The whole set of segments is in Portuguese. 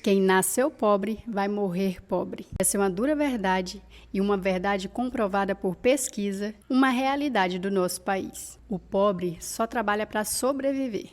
Quem nasceu pobre vai morrer pobre. Essa é uma dura verdade e uma verdade comprovada por pesquisa, uma realidade do nosso país. O pobre só trabalha para sobreviver.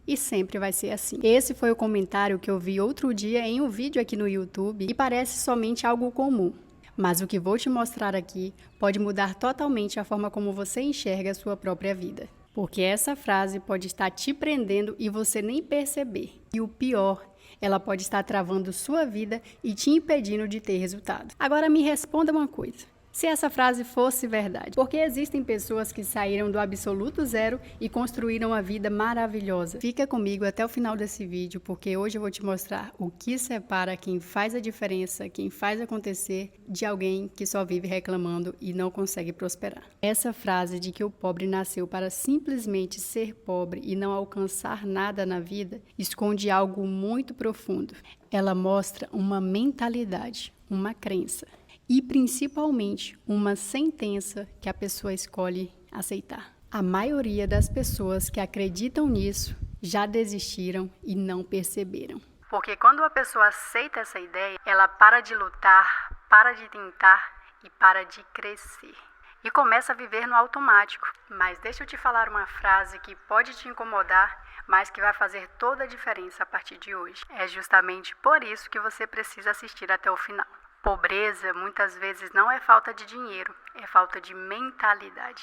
E sempre vai ser assim. Esse foi o comentário que eu vi outro dia em um vídeo aqui no YouTube e parece somente algo comum. Mas o que vou te mostrar aqui pode mudar totalmente a forma como você enxerga a sua própria vida. Porque essa frase pode estar te prendendo e você nem perceber. E o pior, ela pode estar travando sua vida e te impedindo de ter resultado. Agora me responda uma coisa. Se essa frase fosse verdade, porque existem pessoas que saíram do absoluto zero e construíram uma vida maravilhosa. Fica comigo até o final desse vídeo, porque hoje eu vou te mostrar o que separa quem faz a diferença, quem faz acontecer, de alguém que só vive reclamando e não consegue prosperar. Essa frase de que o pobre nasceu para simplesmente ser pobre e não alcançar nada na vida, esconde algo muito profundo. Ela mostra uma mentalidade, uma crença. E principalmente uma sentença que a pessoa escolhe aceitar. A maioria das pessoas que acreditam nisso já desistiram e não perceberam. Porque quando a pessoa aceita essa ideia, ela para de lutar, para de tentar e para de crescer. E começa a viver no automático. Mas deixa eu te falar uma frase que pode te incomodar, mas que vai fazer toda a diferença a partir de hoje. É justamente por isso que você precisa assistir até o final. Pobreza, muitas vezes, não é falta de dinheiro, é falta de mentalidade.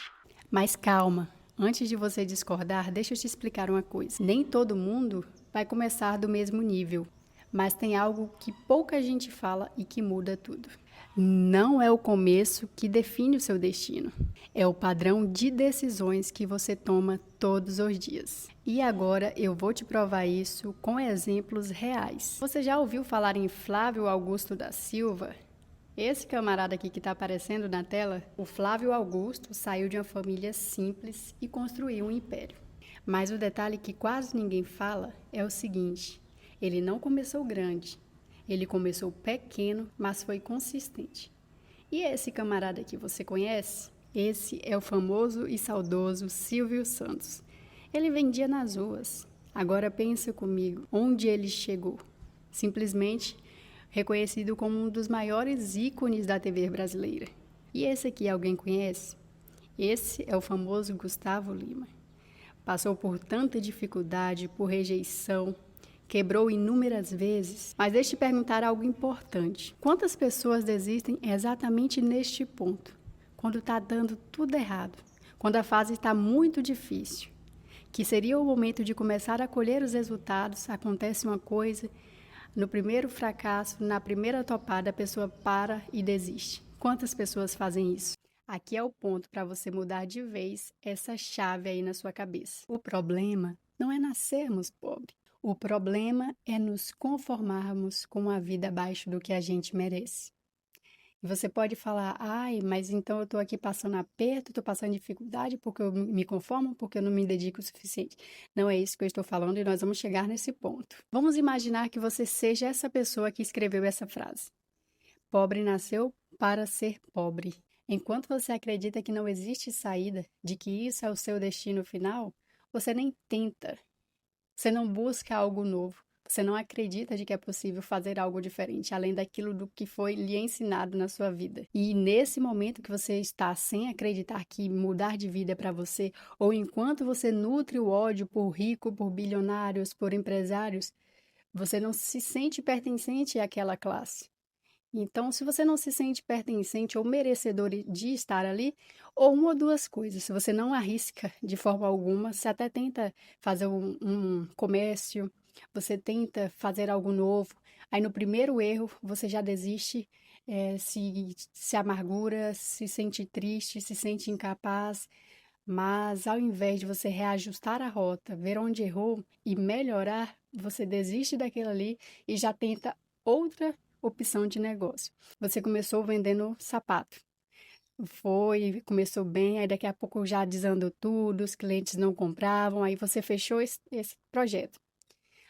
Mas calma, antes de você discordar, deixa eu te explicar uma coisa. Nem todo mundo vai começar do mesmo nível, mas tem algo que pouca gente fala e que muda tudo. Não é o começo que define o seu destino, é o padrão de decisões que você toma todos os dias. E agora eu vou te provar isso com exemplos reais. Você já ouviu falar em Flávio Augusto da Silva? Esse camarada aqui que está aparecendo na tela, o Flávio Augusto saiu de uma família simples e construiu um império. Mas o detalhe que quase ninguém fala é o seguinte: ele não começou grande. Ele começou pequeno, mas foi consistente. E esse camarada que você conhece? Esse é o famoso e saudoso Silvio Santos. Ele vendia nas ruas. Agora pensa comigo, onde ele chegou? Simplesmente reconhecido como um dos maiores ícones da TV brasileira. E esse aqui alguém conhece? Esse é o famoso Gustavo Lima. Passou por tanta dificuldade, por rejeição, quebrou inúmeras vezes, mas deixa eu te perguntar algo importante. Quantas pessoas desistem exatamente neste ponto? Quando está dando tudo errado, quando a fase está muito difícil, que seria o momento de começar a colher os resultados, acontece uma coisa, no primeiro fracasso, na primeira topada, a pessoa para e desiste. Quantas pessoas fazem isso? Aqui é o ponto para você mudar de vez essa chave aí na sua cabeça. O problema não é nascermos pobres. O problema é nos conformarmos com uma vida abaixo do que a gente merece. E você pode falar, ai, mas então eu estou aqui passando aperto, estou passando dificuldade porque eu me conformo, porque eu não me dedico o suficiente. Não é isso que eu estou falando e nós vamos chegar nesse ponto. Vamos imaginar que você seja essa pessoa que escreveu essa frase. Pobre nasceu para ser pobre. Enquanto você acredita que não existe saída, de que isso é o seu destino final, você nem tenta. Você não busca algo novo. Você não acredita de que é possível fazer algo diferente, além daquilo do que foi lhe ensinado na sua vida. E nesse momento que você está sem acreditar que mudar de vida é para você, ou enquanto você nutre o ódio por rico, por bilionários, por empresários, você não se sente pertencente àquela classe. Então, se você não se sente pertencente ou merecedor de estar ali, ou uma ou duas coisas, se você não arrisca de forma alguma, você até tenta fazer um comércio, você tenta fazer algo novo, aí no primeiro erro você já desiste, se amargura, se sente triste, se sente incapaz, mas ao invés de você reajustar a rota, ver onde errou e melhorar, você desiste daquilo ali e já tenta outra opção de negócio. Você começou vendendo sapato. Começou bem, aí daqui a pouco já desandou tudo, os clientes não compravam, aí você fechou esse projeto.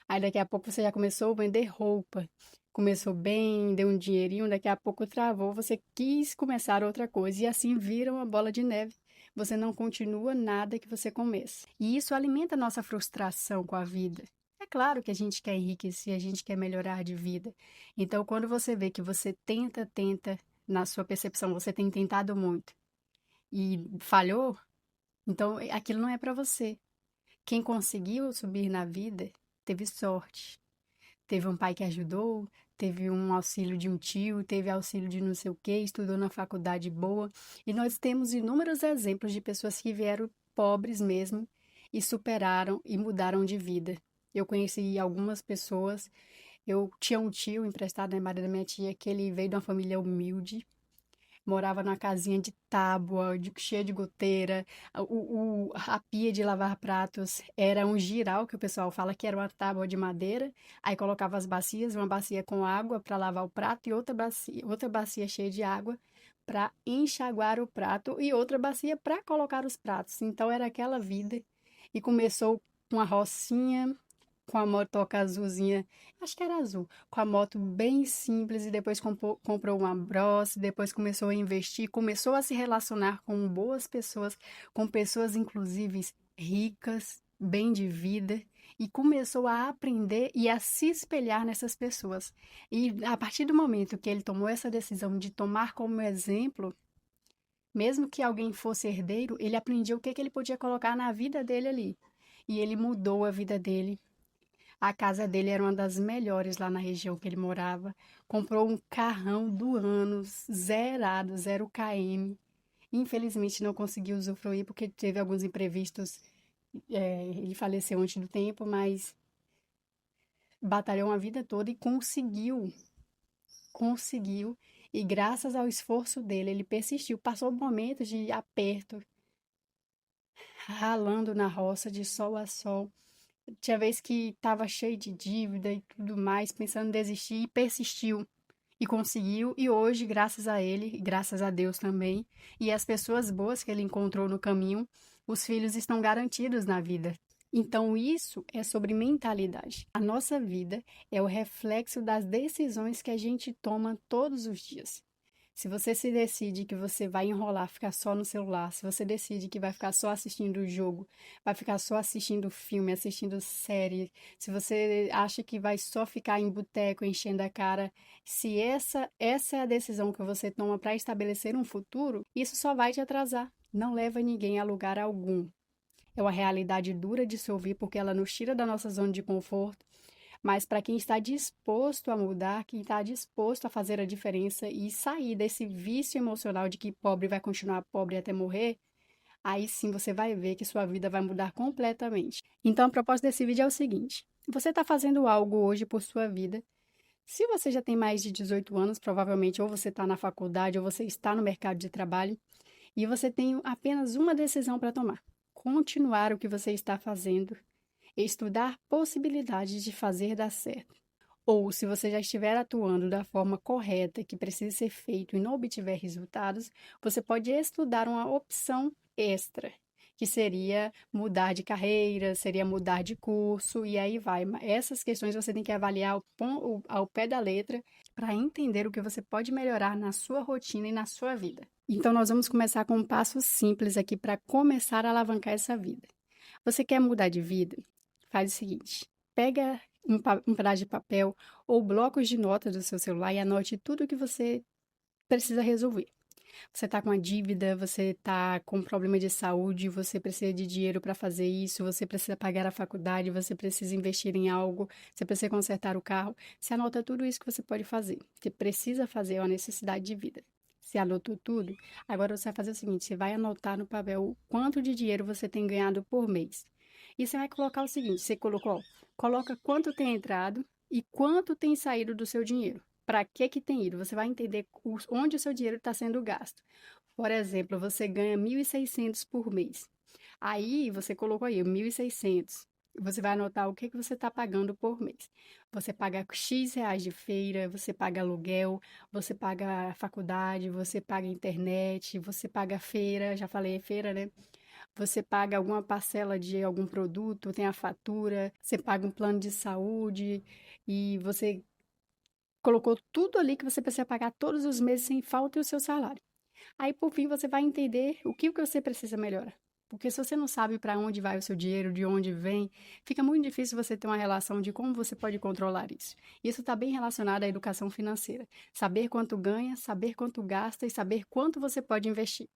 Aí daqui a pouco você já começou a vender roupa. Começou bem, deu um dinheirinho, daqui a pouco travou, você quis começar outra coisa e assim vira uma bola de neve. Você não continua nada que você começa. E isso alimenta a nossa frustração com a vida. É claro que a gente quer enriquecer, a gente quer melhorar de vida. Então, quando você vê que você tenta, na sua percepção, você tem tentado muito e falhou, então aquilo não é para você. Quem conseguiu subir na vida teve sorte. Teve um pai que ajudou, teve um auxílio de um tio, teve auxílio de não sei o quê, estudou na faculdade boa. E nós temos inúmeros exemplos de pessoas que vieram pobres mesmo e superaram e mudaram de vida. Eu conheci algumas pessoas. Eu tinha um tio emprestado na marido da minha tia que ele veio de uma família humilde. Morava numa casinha de tábua, cheia de goteira. A pia de lavar pratos era um giral, que o pessoal fala que era uma tábua de madeira. Aí colocava as bacias, uma bacia com água para lavar o prato e outra bacia cheia de água para enxaguar o prato e outra bacia para colocar os pratos. Então era aquela vida. E começou com a rocinha, com a motoca azulzinha, acho que era azul, com a moto bem simples e depois comprou uma Bros, depois começou a investir, começou a se relacionar com boas pessoas, com pessoas inclusive ricas, bem de vida, e começou a aprender e a se espelhar nessas pessoas. E a partir do momento que ele tomou essa decisão de tomar como exemplo, mesmo que alguém fosse herdeiro, ele aprendia o que que ele podia colocar na vida dele ali. E ele mudou a vida dele. A casa dele era uma das melhores lá na região que ele morava. Comprou um carrão do ano, zerado, 0 km. Infelizmente não conseguiu usufruir porque teve alguns imprevistos. Ele faleceu antes do tempo, mas batalhou a vida toda e conseguiu. Conseguiu. E graças ao esforço dele, ele persistiu. Passou momentos de aperto, ralando na roça de sol a sol. Tinha vez que estava cheio de dívida e tudo mais, pensando em desistir, e persistiu e conseguiu. E hoje, graças a ele, e graças a Deus também, e as pessoas boas que ele encontrou no caminho, os filhos estão garantidos na vida. Então, isso é sobre mentalidade. A nossa vida é o reflexo das decisões que a gente toma todos os dias. Se você se decide que você vai enrolar, ficar só no celular, se você decide que vai ficar só assistindo o jogo, vai ficar só assistindo filme, assistindo série, se você acha que vai só ficar em boteco enchendo a cara, se essa é a decisão que você toma para estabelecer um futuro, isso só vai te atrasar. Não leva ninguém a lugar algum. É uma realidade dura de se ouvir porque ela nos tira da nossa zona de conforto, mas para quem está disposto a mudar, quem está disposto a fazer a diferença e sair desse vício emocional de que pobre vai continuar pobre até morrer, aí sim você vai ver que sua vida vai mudar completamente. Então, a proposta desse vídeo é o seguinte: você está fazendo algo hoje por sua vida. Se você já tem mais de 18 anos, provavelmente ou você está na faculdade ou você está no mercado de trabalho e você tem apenas uma decisão para tomar: continuar o que você está fazendo, estudar possibilidades de fazer dar certo. Ou, se você já estiver atuando da forma correta que precisa ser feito e não obtiver resultados, você pode estudar uma opção extra, que seria mudar de carreira, seria mudar de curso, e aí vai. Essas questões você tem que avaliar ao pé da letra para entender o que você pode melhorar na sua rotina e na sua vida. Então, nós vamos começar com um passo simples aqui para começar a alavancar essa vida. Você quer mudar de vida? Faz o seguinte: pega um pedaço de papel ou blocos de notas do seu celular e anote tudo o que você precisa resolver. Você está com uma dívida, você está com um problema de saúde, você precisa de dinheiro para fazer isso, você precisa pagar a faculdade, você precisa investir em algo, você precisa consertar o carro. Você anota tudo isso que você pode fazer, que precisa fazer, é uma necessidade de vida. Você anotou tudo? Agora você vai fazer o seguinte: você vai anotar no papel o quanto de dinheiro você tem ganhado por mês. E você vai colocar o seguinte: você colocou, coloca quanto tem entrado e quanto tem saído do seu dinheiro. Para que tem ido? Você vai entender onde o seu dinheiro está sendo gasto. Por exemplo, você ganha 1.600 por mês. Aí você colocou aí 1.600. Você vai anotar o que você está pagando por mês. Você paga X reais de feira, você paga aluguel, você paga faculdade, você paga internet, você paga feira, já falei feira, né? Você paga alguma parcela de algum produto, tem a fatura, você paga um plano de saúde e você colocou tudo ali que você precisa pagar todos os meses sem falta e o seu salário. Aí, por fim, você vai entender o que você precisa melhorar. Porque se você não sabe para onde vai o seu dinheiro, de onde vem, fica muito difícil você ter uma relação de como você pode controlar isso. Isso está bem relacionado à educação financeira. Saber quanto ganha, saber quanto gasta e saber quanto você pode investir.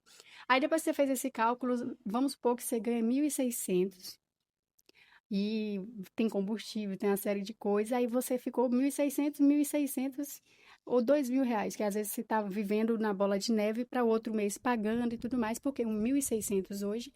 Aí depois que você fez esse cálculo, vamos supor que você ganha 1.600 e tem combustível, tem uma série de coisas, aí você ficou 1.600 ou R$ 2.000, que às vezes você está vivendo na bola de neve para outro mês pagando e tudo mais, porque 1.600 hoje,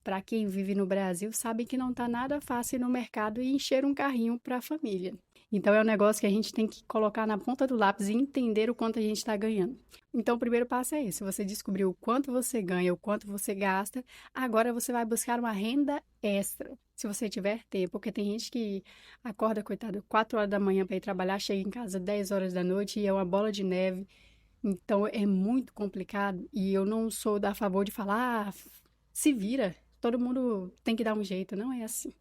para quem vive no Brasil, sabe que não está nada fácil ir no mercado e encher um carrinho para a família. Então é um negócio que a gente tem que colocar na ponta do lápis e entender o quanto a gente está ganhando. Então o primeiro passo é esse: você descobriu o quanto você ganha, o quanto você gasta, agora você vai buscar uma renda extra. Se você tiver tempo, porque tem gente que acorda, coitado, 4 horas da manhã para ir trabalhar, chega em casa 10 horas da noite e é uma bola de neve. Então é muito complicado e eu não sou a favor de falar, se vira, todo mundo tem que dar um jeito. Não é assim.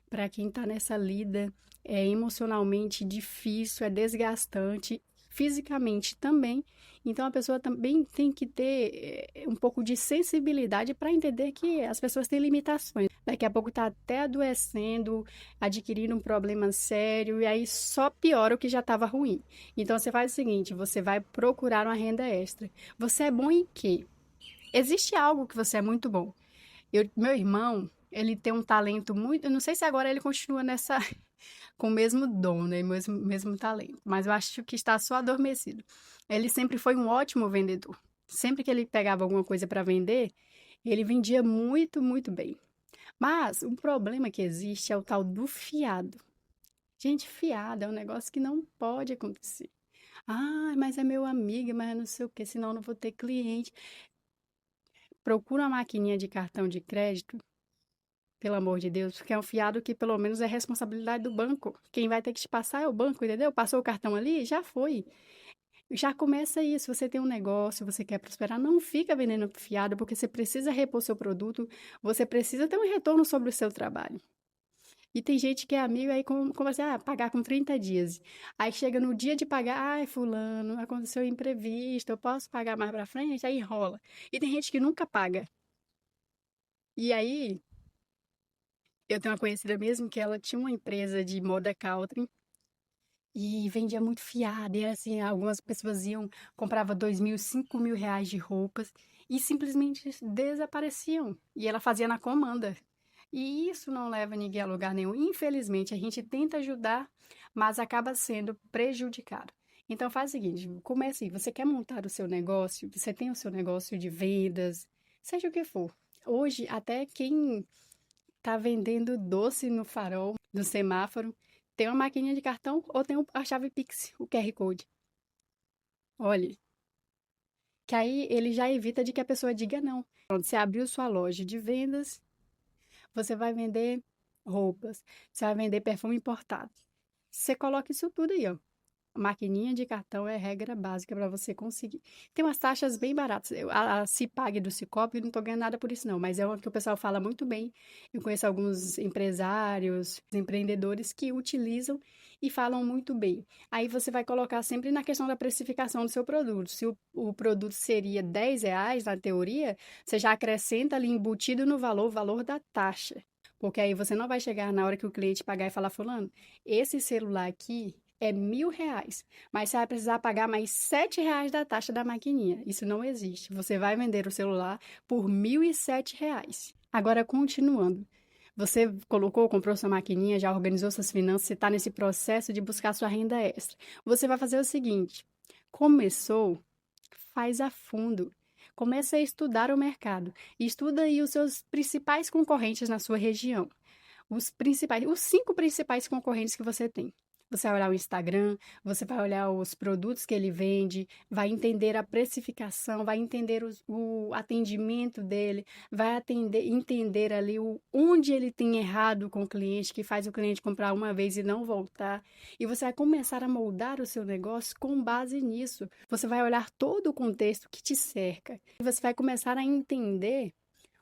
Para quem está nessa lida, é emocionalmente difícil, é desgastante, fisicamente também. Então a pessoa também tem que ter um pouco de sensibilidade para entender que as pessoas têm limitações. Daqui a pouco está até adoecendo, adquirindo um problema sério, e aí só piora o que já estava ruim. Então você faz o seguinte: você vai procurar uma renda extra. Você é bom em quê? Existe algo que você é muito bom. Meu irmão, ele tem um talento muito. Eu não sei se agora ele continua nessa. Com o mesmo dom, né? Mesmo talento. Mas eu acho que está só adormecido. Ele sempre foi um ótimo vendedor. Sempre que ele pegava alguma coisa para vender, ele vendia muito, muito bem. Mas um problema que existe é o tal do fiado. Gente, fiado é um negócio que não pode acontecer. Ah, mas é meu amigo, mas não sei o quê, senão eu não vou ter cliente. Procura uma maquininha de cartão de crédito, pelo amor de Deus, porque é um fiado que pelo menos é responsabilidade do banco. Quem vai ter que te passar é o banco, entendeu? Passou o cartão ali, já foi. Já começa aí. Se você tem um negócio, você quer prosperar, não fica vendendo fiado, porque você precisa repor seu produto, você precisa ter um retorno sobre o seu trabalho. E tem gente que é amigo, aí começa a pagar com 30 dias. Aí chega no dia de pagar, ai, fulano, aconteceu um imprevisto, eu posso pagar mais pra frente? Aí enrola. E tem gente que nunca paga. E aí, eu tenho uma conhecida mesmo que ela tinha uma empresa de moda country e vendia muito fiado. E era assim, algumas pessoas iam, comprava 2.000, R$ 5.000 de roupas e simplesmente desapareciam. E ela fazia na comanda. E isso não leva ninguém a lugar nenhum. Infelizmente, a gente tenta ajudar, mas acaba sendo prejudicado. Então faz o seguinte, comece aí. Você quer montar o seu negócio, você tem o seu negócio de vendas, seja o que for. Hoje, até quem tá vendendo doce no farol, no semáforo, tem uma maquininha de cartão ou tem a chave Pix, o QR Code. Olhe, que aí ele já evita de que a pessoa diga não. Pronto, você abriu sua loja de vendas, você vai vender roupas, você vai vender perfume importado. Você coloca isso tudo aí, ó. Maquininha de cartão é regra básica para você conseguir. Tem umas taxas bem baratas. A Cipag do Cicobi, eu não estou ganhando nada por isso, não, mas é uma que o pessoal fala muito bem. Eu conheço alguns empresários, empreendedores que utilizam e falam muito bem. Aí você vai colocar sempre na questão da precificação do seu produto. Se o produto seria R$ 10 na teoria, você já acrescenta ali embutido no valor, o valor da taxa. Porque aí você não vai chegar na hora que o cliente pagar e falar, fulano, esse celular aqui é R$ 1.000, mas você vai precisar pagar mais R$ 7 da taxa da maquininha. Isso não existe. Você vai vender o celular por R$ 1.007. Agora, continuando. Você comprou sua maquininha, já organizou suas finanças, você está nesse processo de buscar sua renda extra. Você vai fazer o seguinte: começou, faz a fundo. Comece a estudar o mercado. Estuda aí os seus principais concorrentes na sua região. Os 5 principais concorrentes que você tem. Você vai olhar o Instagram, você vai olhar os produtos que ele vende, vai entender a precificação, vai entender o atendimento dele, vai entender ali onde ele tem errado com o cliente, que faz o cliente comprar uma vez e não voltar. E você vai começar a moldar o seu negócio com base nisso. Você vai olhar todo o contexto que te cerca. E você vai começar a entender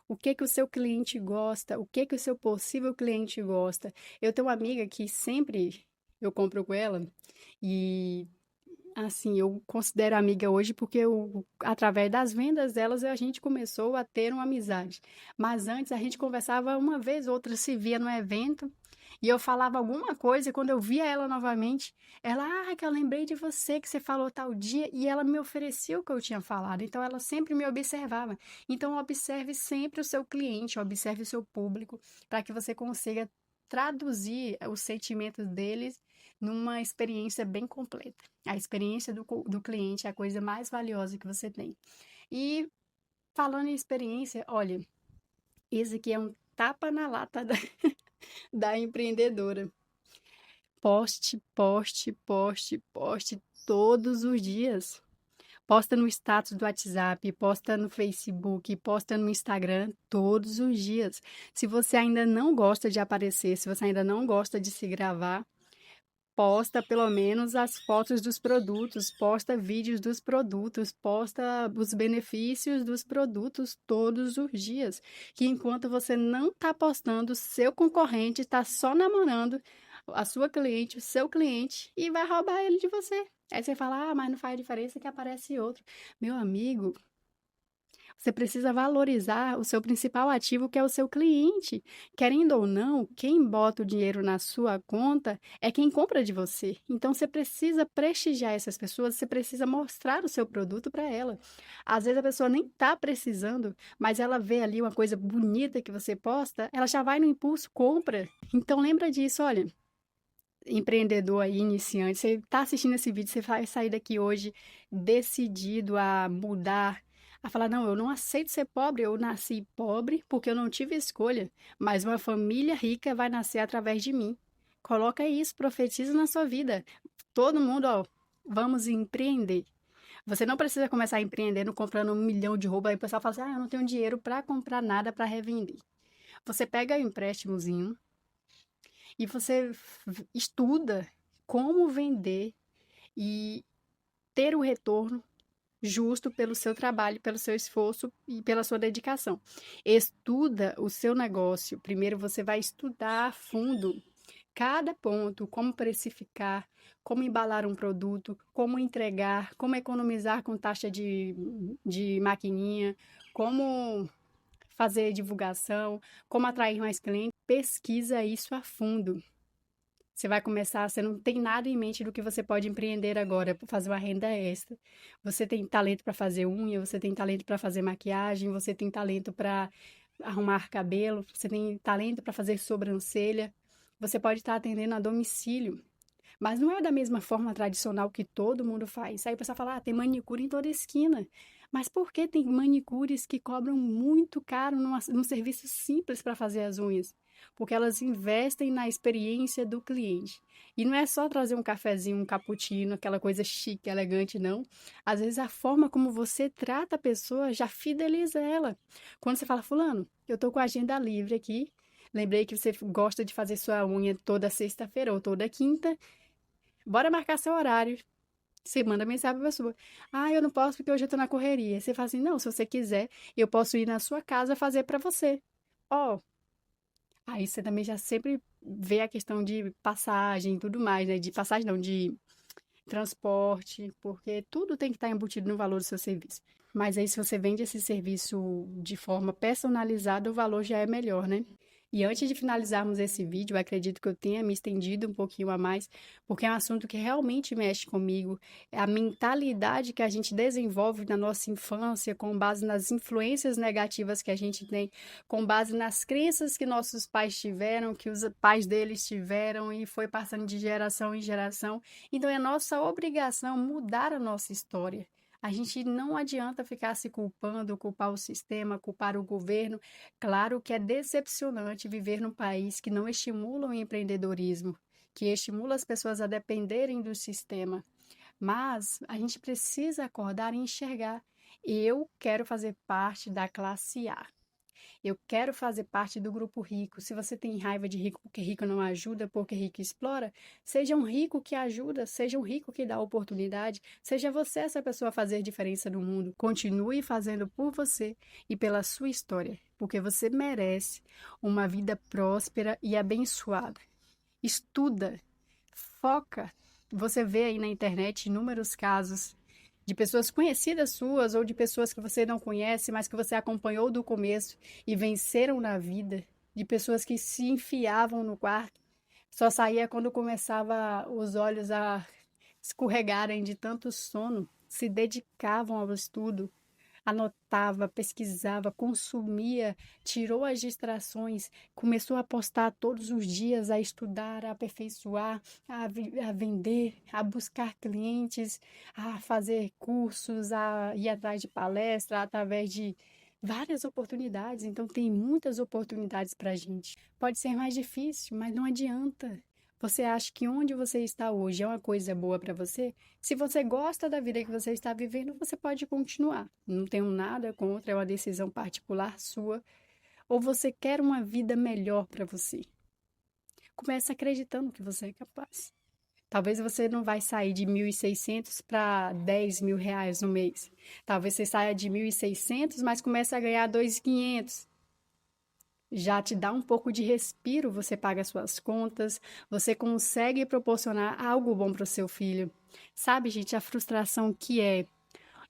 o que que o seu cliente gosta, o que que o seu possível cliente gosta. Eu tenho uma amiga que sempre eu compro com ela e Assim, eu considero amiga hoje porque através das vendas delas a gente começou a ter uma amizade. Mas antes a gente conversava uma vez ou outra, se via no evento e eu falava alguma coisa e quando eu via ela novamente, ela, que eu lembrei de você que você falou tal dia e ela me oferecia o que eu tinha falado. Então ela sempre me observava. Então observe sempre o seu cliente, observe o seu público para que você consiga traduzir os sentimentos deles numa experiência bem completa. A experiência do cliente é a coisa mais valiosa que você tem. E falando em experiência, olha, esse aqui é um tapa na lata da empreendedora. Poste, poste, poste, poste todos os dias. Posta no status do WhatsApp, posta no Facebook, posta no Instagram todos os dias. Se você ainda não gosta de aparecer, se você ainda não gosta de se gravar, posta pelo menos as fotos dos produtos, posta vídeos dos produtos, posta os benefícios dos produtos todos os dias. Que enquanto você não está postando, seu concorrente está só namorando a sua cliente, o seu cliente, e vai roubar ele de você. Aí você fala, mas não faz diferença que aparece outro. Meu amigo, você precisa valorizar o seu principal ativo, que é o seu cliente. Querendo ou não, quem bota o dinheiro na sua conta é quem compra de você. Então, você precisa prestigiar essas pessoas, você precisa mostrar o seu produto para ela. Às vezes, a pessoa nem está precisando, mas ela vê ali uma coisa bonita que você posta, ela já vai no impulso, compra. Então, lembra disso, olha. Empreendedor aí, iniciante, você está assistindo esse vídeo, você vai sair daqui hoje decidido a mudar, a falar, não, eu não aceito ser pobre, eu nasci pobre porque eu não tive escolha, mas uma família rica vai nascer através de mim. Coloca isso, profetiza na sua vida. Todo mundo, ó, vamos empreender. Você não precisa começar empreendendo comprando 1 milhão de roupas, aí o pessoal fala assim, eu não tenho dinheiro para comprar nada para revender. Você pega o empréstimozinho, e você estuda como vender e ter o retorno justo pelo seu trabalho, pelo seu esforço e pela sua dedicação. Estuda o seu negócio. Primeiro você vai estudar a fundo cada ponto, como precificar, como embalar um produto, como entregar, como economizar com taxa de maquininha, como fazer divulgação, como atrair mais clientes. Pesquisa isso a fundo. Você vai começar, você não tem nada em mente do que você pode empreender agora, para fazer uma renda extra. Você tem talento para fazer unha, você tem talento para fazer maquiagem, você tem talento para arrumar cabelo, você tem talento para fazer sobrancelha. Você pode estar atendendo a domicílio, mas não é da mesma forma tradicional que todo mundo faz. Aí o pessoal fala, tem manicure em toda esquina. Mas por que tem manicures que cobram muito caro num serviço simples para fazer as unhas? Porque elas investem na experiência do cliente. E não é só trazer um cafezinho, um cappuccino, aquela coisa chique, elegante, não. Às vezes a forma como você trata a pessoa já fideliza ela. Quando você fala, fulano, eu tô com a agenda livre aqui. Lembrei que você gosta de fazer sua unha toda sexta-feira ou toda quinta. Bora marcar seu horário. Você manda mensagem pra pessoa. Eu não posso porque hoje eu tô na correria. Você fala assim, não, se você quiser, eu posso ir na sua casa fazer pra você. Ó, aí você também já sempre vê a questão de passagem e tudo mais, né? De passagem não, de transporte, porque tudo tem que estar embutido no valor do seu serviço. Mas aí se você vende esse serviço de forma personalizada, o valor já é melhor, né? E antes de finalizarmos esse vídeo, eu acredito que eu tenha me estendido um pouquinho a mais, porque é um assunto que realmente mexe comigo. É a mentalidade que a gente desenvolve na nossa infância, com base nas influências negativas que a gente tem, com base nas crenças que nossos pais tiveram, que os pais deles tiveram e foi passando de geração em geração. Então é nossa obrigação mudar a nossa história. A gente não adianta ficar se culpando, culpar o sistema, culpar o governo. Claro que é decepcionante viver num país que não estimula o empreendedorismo, que estimula as pessoas a dependerem do sistema. Mas a gente precisa acordar e enxergar. Eu quero fazer parte da classe A. Eu quero fazer parte do grupo rico. Se você tem raiva de rico porque rico não ajuda, porque rico explora, seja um rico que ajuda, seja um rico que dá oportunidade, seja você essa pessoa a fazer diferença no mundo. Continue fazendo por você e pela sua história, porque você merece uma vida próspera e abençoada. Estuda, foca, Você vê aí na internet inúmeros casos de pessoas conhecidas suas ou de pessoas que você não conhece, mas que você acompanhou do começo e venceram na vida, de pessoas que se enfiavam no quarto, só saía quando começava os olhos a escorregarem de tanto sono, se dedicavam ao estudo, anotava, pesquisava, consumia, tirou as distrações, começou a postar todos os dias, a estudar, a aperfeiçoar, a vender, a buscar clientes, a fazer cursos, a ir atrás de palestra, através de várias oportunidades. Então, tem muitas oportunidades para a gente. Pode ser mais difícil, mas não adianta. Você acha que onde você está hoje é uma coisa boa para você? Se você gosta da vida que você está vivendo, você pode continuar. Não tenho nada contra, é uma decisão particular sua. Ou você quer uma vida melhor para você? Comece acreditando que você é capaz. Talvez você não vai sair de 1.600 para 10 mil reais no mês. Talvez você saia de 1.600, mas comece a ganhar 2.500. Já te dá um pouco de respiro, você paga suas contas, você consegue proporcionar algo bom para o seu filho. Sabe, gente, a frustração que é.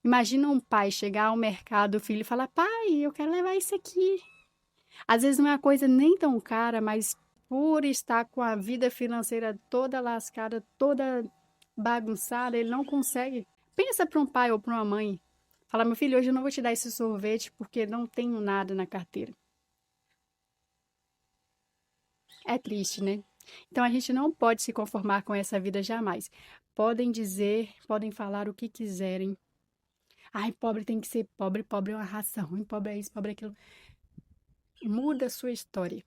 Imagina um pai chegar ao mercado, o filho e falar: pai, eu quero levar isso aqui. Às vezes não é uma coisa nem tão cara, mas por estar com a vida financeira toda lascada, toda bagunçada, ele não consegue. Pensa para um pai ou para uma mãe. Fala: meu filho, hoje eu não vou te dar esse sorvete porque não tenho nada na carteira. É triste, né? Então a gente não pode se conformar com essa vida jamais. Podem dizer, podem falar o que quiserem. Ai, pobre tem que ser pobre, pobre é uma raça ruim, pobre é isso, pobre é aquilo. Muda a sua história.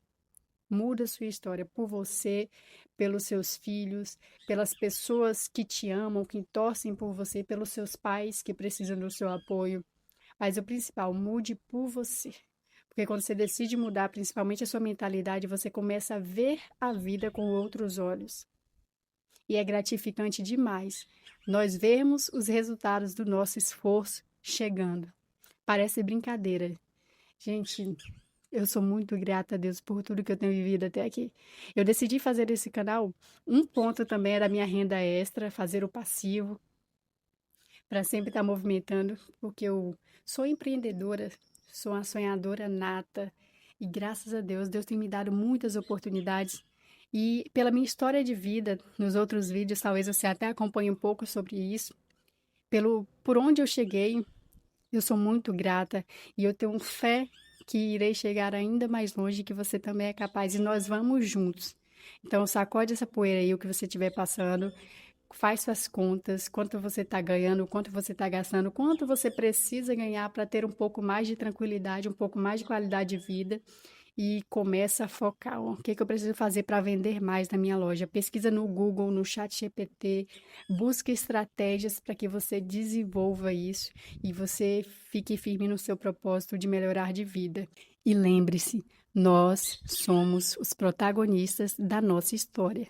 Muda a sua história por você, pelos seus filhos, pelas pessoas que te amam, que torcem por você, pelos seus pais que precisam do seu apoio. Mas o principal, mude por você. Porque quando você decide mudar, principalmente a sua mentalidade, você começa a ver a vida com outros olhos. E é gratificante demais nós vermos os resultados do nosso esforço chegando. Parece brincadeira. Gente, eu sou muito grata a Deus por tudo que eu tenho vivido até aqui. Eu decidi fazer esse canal, um ponto também era a minha renda extra, fazer o passivo, para sempre estar movimentando, porque eu sou empreendedora, sou uma sonhadora nata e graças a Deus, Deus tem me dado muitas oportunidades. E pela minha história de vida, nos outros vídeos, talvez você até acompanhe um pouco sobre isso, por onde eu cheguei, eu sou muito grata e eu tenho fé que irei chegar ainda mais longe, que você também é capaz e nós vamos juntos. Então, sacode essa poeira aí, o que você estiver passando, faz suas contas, quanto você está ganhando, quanto você está gastando, quanto você precisa ganhar para ter um pouco mais de tranquilidade, um pouco mais de qualidade de vida e começa a focar. O que que eu preciso fazer para vender mais na minha loja? Pesquisa no Google, no ChatGPT, busca estratégias para que você desenvolva isso e você fique firme no seu propósito de melhorar de vida. E lembre-se, nós somos os protagonistas da nossa história.